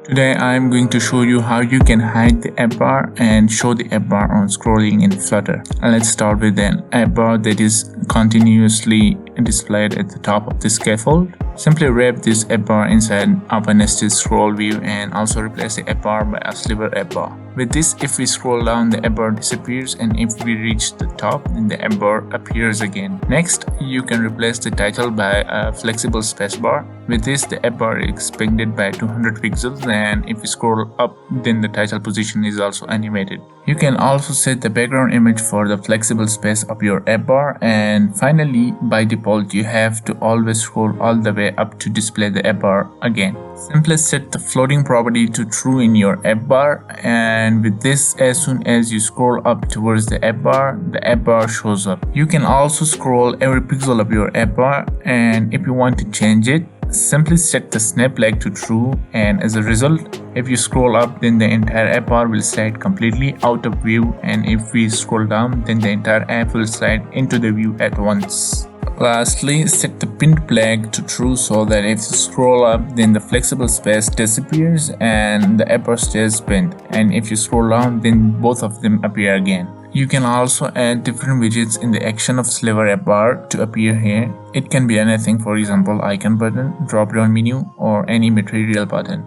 Today I am going to show you how you can hide the app bar and show the app bar on scrolling in Flutter. Let's start with an app bar that is continuously displayed at the top of the scaffold. Simply wrap this app bar inside our nested scroll view and also replace the app bar by a SliverAppBar. With this, if we scroll down, the app bar disappears, and if we reach the top, then the app bar appears again. Next, you can replace the title by a flexible spacebar. With this, the app bar is expanded by 200 pixels, and if we scroll up, then the title position is also animated. You can also set the background image for the flexible space of your app bar, and finally, by default, you have to always scroll all the way up to display the app bar again. Simply set the floating property to true in your app bar, and with this, as soon as you scroll up towards the app bar shows up. You can also scroll every pixel of your app bar, and if you want to change it, simply set the snap lag to true, and as a result, if you scroll up, then the entire app bar will slide completely out of view, and if we scroll down, then the entire app will slide into the view at once. Lastly, set the pinned flag to true so that if you scroll up, then the flexible space disappears and the app bar stays pinned, and if you scroll down, then both of them appear again. You can also add different widgets in the action of SliverAppBar to appear here. It can be anything, for example icon button, drop down menu, or any material button.